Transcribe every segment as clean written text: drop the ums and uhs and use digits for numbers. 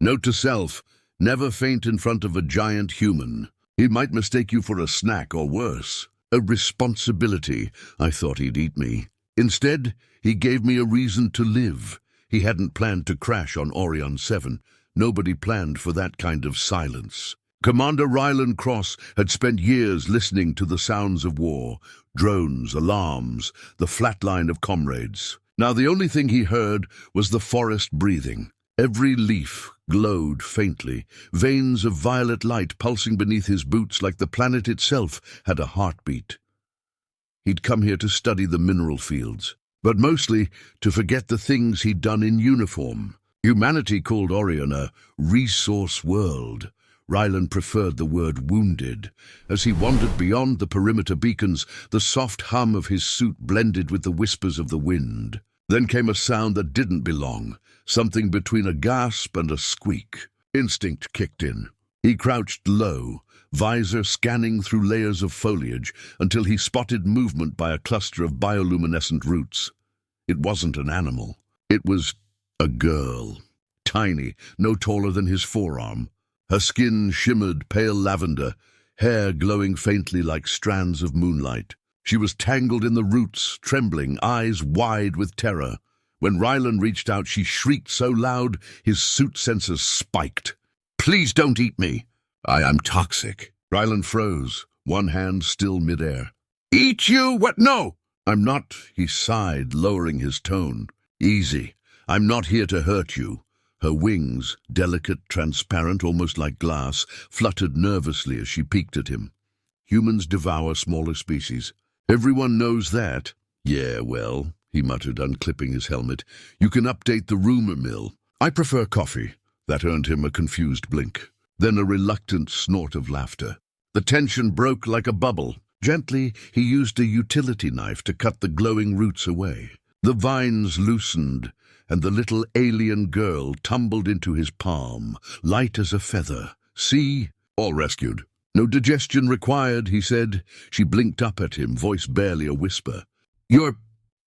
Note to self, never faint in front of a giant human. He might mistake you for a snack or worse. A responsibility. I thought he'd eat me. Instead, he gave me a reason to live. He hadn't planned to crash on Orion 7. Nobody planned for that kind of silence. Commander Ryland Cross had spent years listening to the sounds of war, drones, alarms, the flatline of comrades. Now the only thing he heard was the forest breathing. Every leaf glowed faintly, veins of violet light pulsing beneath his boots like the planet itself had a heartbeat. He'd come here to study the mineral fields, but mostly to forget the things he'd done in uniform. Humanity called Orion a resource world. Ryland preferred the word wounded. As he wandered beyond the perimeter beacons, the soft hum of his suit blended with the whispers of the wind. Then came a sound that didn't belong, something between a gasp and a squeak. Instinct kicked in. He crouched low, visor scanning through layers of foliage until he spotted movement by a cluster of bioluminescent roots. It wasn't an animal. It was a girl. Tiny, no taller than his forearm. Her skin shimmered pale lavender, hair glowing faintly like strands of moonlight. She was tangled in the roots, trembling, eyes wide with terror. When Ryland reached out, she shrieked so loud his suit sensors spiked. "Please don't eat me. I am toxic." Ryland froze, one hand still midair. "Eat you? What? No!" "I'm not," he sighed, lowering his tone. "Easy. I'm not here to hurt you." Her wings, delicate, transparent, almost like glass, fluttered nervously as she peeked at him. Humans devour smaller species. Everyone knows that. "Yeah, well," he muttered, unclipping his helmet, "you can update the rumor mill." "I prefer coffee." That earned him a confused blink. Then a reluctant snort of laughter. The tension broke like a bubble. Gently, he used a utility knife to cut the glowing roots away. The vines loosened, and the little alien girl tumbled into his palm, light as a feather. "See? All rescued." "No digestion required," he said. She blinked up at him, voice barely a whisper. "You're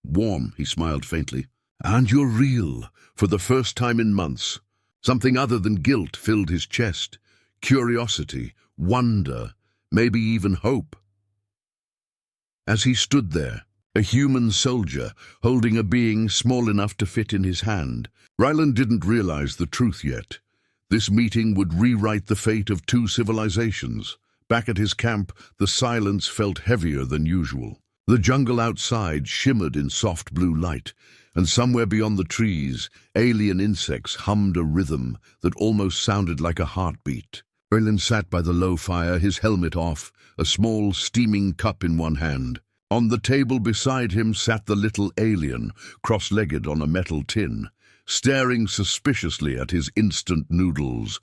warm," he smiled faintly. "And you're real, for the first time in months." Something other than guilt filled his chest. Curiosity, wonder, maybe even hope. As he stood there, a human soldier, holding a being small enough to fit in his hand, Ryland didn't realize the truth yet. This meeting would rewrite the fate of two civilizations. Back at his camp, the silence felt heavier than usual. The jungle outside shimmered in soft blue light, and somewhere beyond the trees, alien insects hummed a rhythm that almost sounded like a heartbeat. Ryland sat by the low fire, his helmet off, a small steaming cup in one hand. On the table beside him sat the little alien, cross-legged on a metal tin, staring suspiciously at his instant noodles.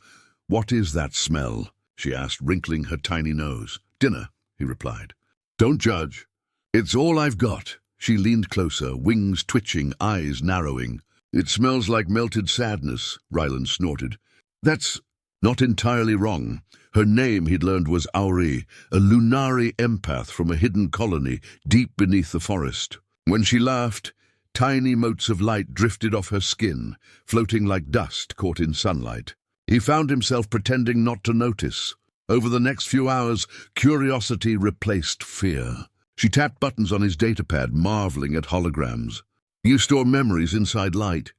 "What is that smell?" she asked, wrinkling her tiny nose. "Dinner," he replied. "Don't judge." "It's all I've got." She leaned closer, wings twitching, eyes narrowing. "It smells like melted sadness," Ryland snorted. "That's not entirely wrong." Her name, he'd learned, was Auri, a Lunari empath from a hidden colony deep beneath the forest. When she laughed, tiny motes of light drifted off her skin, floating like dust caught in sunlight. He found himself pretending not to notice. Over the next few hours, curiosity replaced fear. She tapped buttons on his datapad, marveling at holograms. "You store memories inside light,"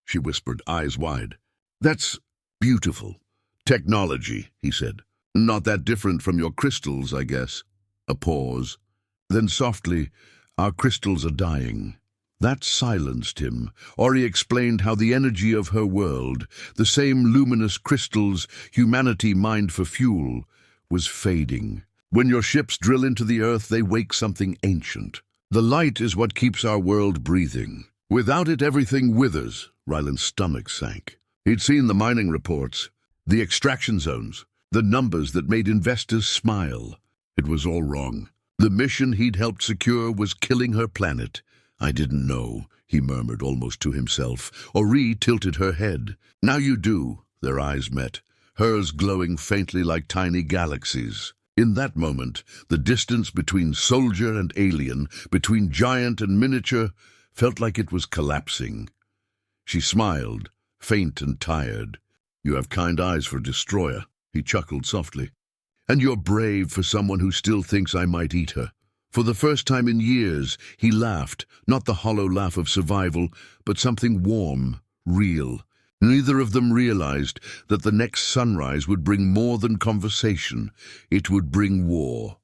she whispered, eyes wide. "That's beautiful." "Technology," he said. "Not that different from your crystals, I guess." A pause. Then softly, "Our crystals are dying." That silenced him. Ori explained how the energy of her world, the same luminous crystals humanity mined for fuel, was fading. When your ships drill into the earth, they wake something ancient. The light is what keeps our world breathing. Without it, everything withers. Ryland's stomach sank. He'd seen the mining reports, the extraction zones, the numbers that made investors smile. It was all wrong. The mission he'd helped secure was killing her planet. "I didn't know," he murmured almost to himself. Ori tilted her head. "Now you do." Their eyes met, hers glowing faintly like tiny galaxies. In that moment, the distance between soldier and alien, between giant and miniature, felt like it was collapsing. She smiled, faint and tired. You have kind eyes for a destroyer, he chuckled softly. And you're brave for someone who still thinks I might eat her. For the first time in years, he laughed, not the hollow laugh of survival, but something warm, real. Neither of them realized that the next sunrise would bring more than conversation. It would bring war.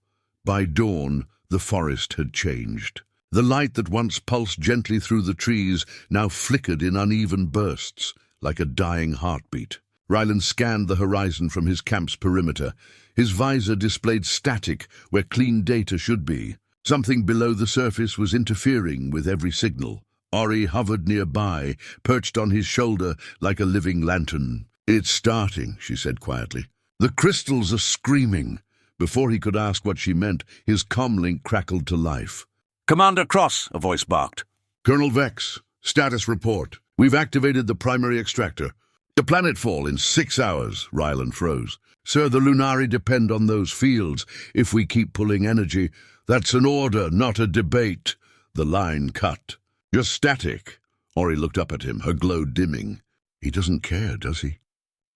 By dawn, the forest had changed. The light that once pulsed gently through the trees now flickered in uneven bursts, like a dying heartbeat. Ryland scanned the horizon from his camp's perimeter. His visor displayed static where clean data should be. Something below the surface was interfering with every signal. Ori hovered nearby, perched on his shoulder like a living lantern. "It's starting," she said quietly. "The crystals are screaming." Before he could ask what she meant, his comlink crackled to life. "Commander Cross," a voice barked. "Colonel Vex, status report. We've activated the primary extractor. The planetfall in 6 hours," Ryland froze. "Sir, the Lunari depend on those fields. If we keep pulling energy, that's an order, not a debate." The line cut. "Just static." Ori looked up at him, her glow dimming. "He doesn't care, does he?"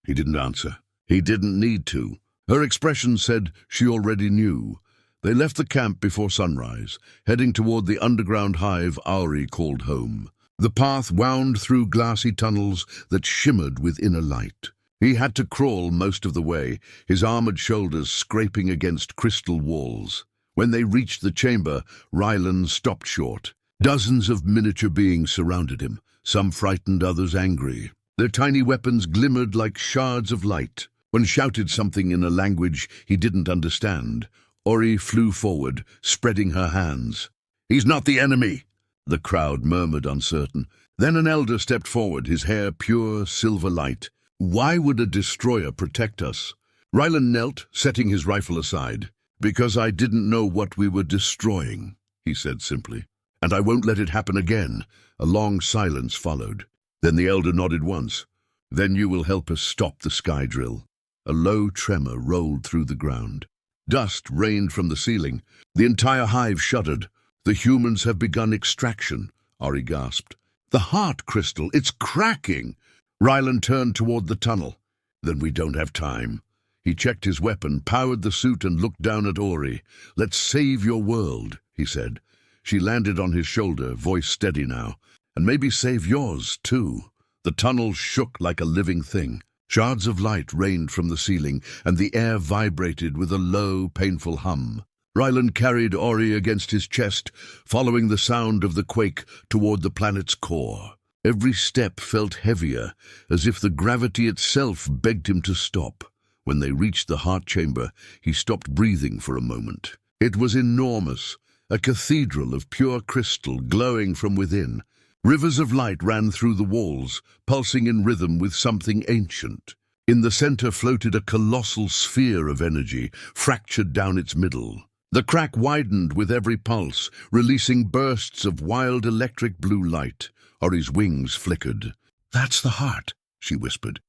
He didn't answer. He didn't need to. Her expression said she already knew. They left the camp before sunrise, heading toward the underground hive Ori called home. The path wound through glassy tunnels that shimmered with inner light. He had to crawl most of the way, his armored shoulders scraping against crystal walls. When they reached the chamber, Ryland stopped short. Dozens of miniature beings surrounded him, some frightened, others angry. Their tiny weapons glimmered like shards of light. One shouted something in a language he didn't understand. Ori flew forward, spreading her hands. "He's not the enemy," the crowd murmured uncertain. Then an elder stepped forward, his hair pure silver light. "Why would a destroyer protect us?" Ryland knelt, setting his rifle aside. "Because I didn't know what we were destroying," he said simply. "And I won't let it happen again." A long silence followed. Then the elder nodded once. "Then you will help us stop the sky drill." A low tremor rolled through the ground. Dust rained from the ceiling. The entire hive shuddered. "The humans have begun extraction," Ori gasped. "The heart crystal, it's cracking!" Ryland turned toward the tunnel. "Then we don't have time." He checked his weapon, powered the suit, and looked down at Ori. "Let's save your world," he said. She landed on his shoulder, voice steady now. "And maybe save yours, too." The tunnel shook like a living thing. Shards of light rained from the ceiling, and the air vibrated with a low, painful hum. Ryland carried Ori against his chest, following the sound of the quake toward the planet's core. Every step felt heavier, as if the gravity itself begged him to stop. When they reached the heart chamber, he stopped breathing for a moment. It was enormous, a cathedral of pure crystal glowing from within. Rivers of light ran through the walls, pulsing in rhythm with something ancient. In the center floated a colossal sphere of energy, fractured down its middle. The crack widened with every pulse, releasing bursts of wild electric blue light. Ori's wings flickered. "That's the heart," she whispered.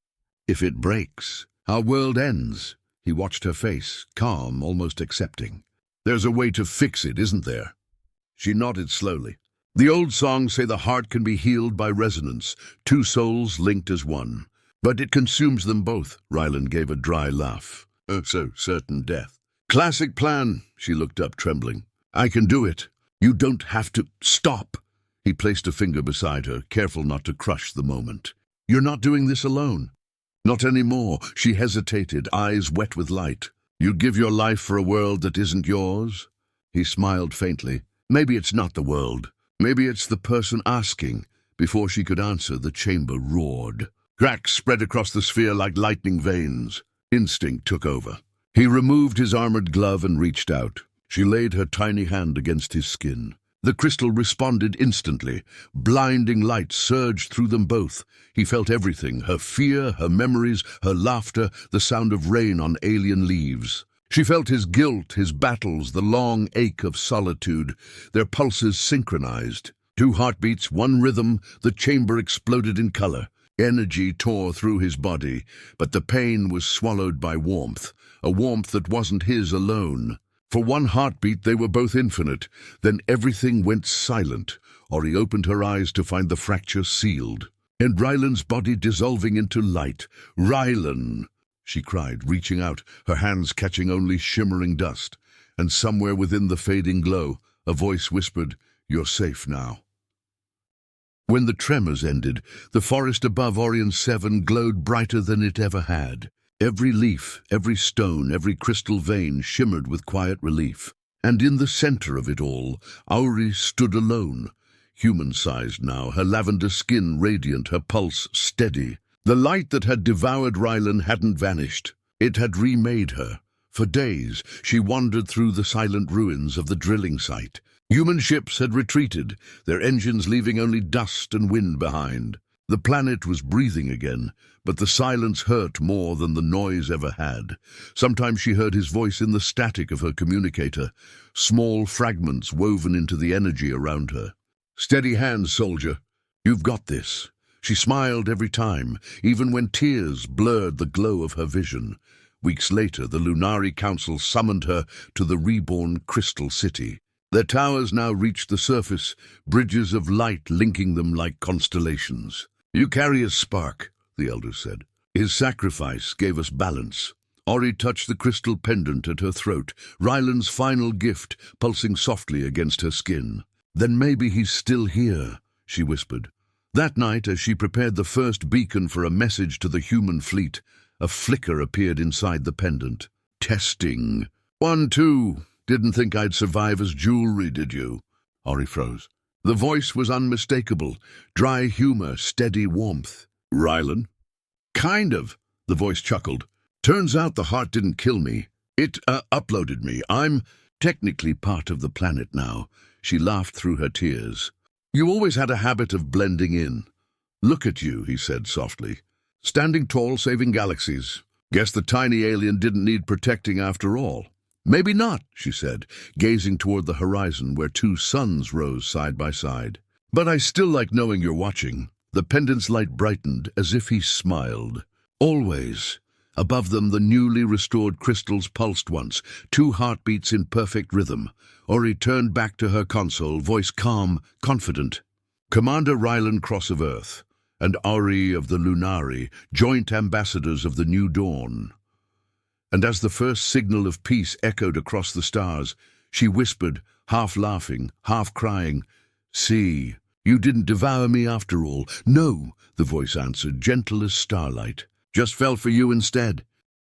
"If it breaks, our world ends." He watched her face, calm, almost accepting. "There's a way to fix it, isn't there?" She nodded slowly. "The old songs say the heart can be healed by resonance, two souls linked as one. But it consumes them both." Ryland gave a dry laugh. "Oh, so certain death." "Classic plan." She looked up, trembling. "I can do it. You don't have to stop." He placed a finger beside her, careful not to crush the moment. "You're not doing this alone." "Not anymore." She hesitated, eyes wet with light. "You'd give your life for a world that isn't yours?" He smiled faintly. "Maybe it's not the world. Maybe it's the person asking." Before she could answer, the chamber roared. Cracks spread across the sphere like lightning veins. Instinct took over. He removed his armored glove and reached out. She laid her tiny hand against his skin. The crystal responded instantly. Blinding light surged through them both. He felt everything, her fear, her memories, her laughter, the sound of rain on alien leaves. She felt his guilt, his battles, the long ache of solitude. Their pulses synchronized. 2 heartbeats, 1 rhythm, the chamber exploded in color. Energy tore through his body, but the pain was swallowed by warmth, a warmth that wasn't his alone. For 1 heartbeat they were both infinite. Then everything went silent. Ori opened her eyes to find the fracture sealed. and Rylan's body dissolving into light. "Rylan!" she cried, reaching out, her hands catching only shimmering dust. And somewhere within the fading glow, a voice whispered, "You're safe now." When the tremors ended, the forest above Orion 7 glowed brighter than it ever had. Every leaf, every stone, every crystal vein shimmered with quiet relief. And in the center of it all, Auri stood alone, human-sized now, her lavender skin radiant, her pulse steady. The light that had devoured Rylan hadn't vanished. It had remade her. For days, she wandered through the silent ruins of the drilling site. Human ships had retreated, their engines leaving only dust and wind behind. The planet was breathing again, but the silence hurt more than the noise ever had. Sometimes she heard his voice in the static of her communicator, small fragments woven into the energy around her. "Steady hands, soldier. You've got this." She smiled every time, even when tears blurred the glow of her vision. Weeks later, the Lunari Council summoned her to the reborn Crystal City. Their towers now reached the surface, bridges of light linking them like constellations. "You carry a spark," the elder said. "His sacrifice gave us balance." Ori touched the crystal pendant at her throat, Rylan's final gift pulsing softly against her skin. "Then maybe he's still here," she whispered. That night, as she prepared the first beacon for a message to the human fleet, a flicker appeared inside the pendant. "Testing. 1, 2. Didn't think I'd survive as jewelry, did you?" Ori froze. The voice was unmistakable, dry humor, steady warmth. "Rylan?" "Kind of," the voice chuckled. "Turns out the heart didn't kill me. It, uploaded me. I'm technically part of the planet now." She laughed through her tears. "You always had a habit of blending in." "Look at you," he said softly. "Standing tall, saving galaxies. Guess the tiny alien didn't need protecting after all." "Maybe not," she said, gazing toward the horizon where 2 suns rose side by side. "But I still like knowing you're watching." The pendant's light brightened, as if he smiled. "Always." Above them, the newly restored crystals pulsed once, 2 heartbeats in perfect rhythm. Ori turned back to her console, voice calm, confident. "Commander Rylan Cross of Earth, and Ori of the Lunari, joint ambassadors of the New Dawn." And as the first signal of peace echoed across the stars, she whispered, half laughing, half crying, "See, you didn't devour me after all." "No," the voice answered, gentle as starlight. "Just fell for you instead."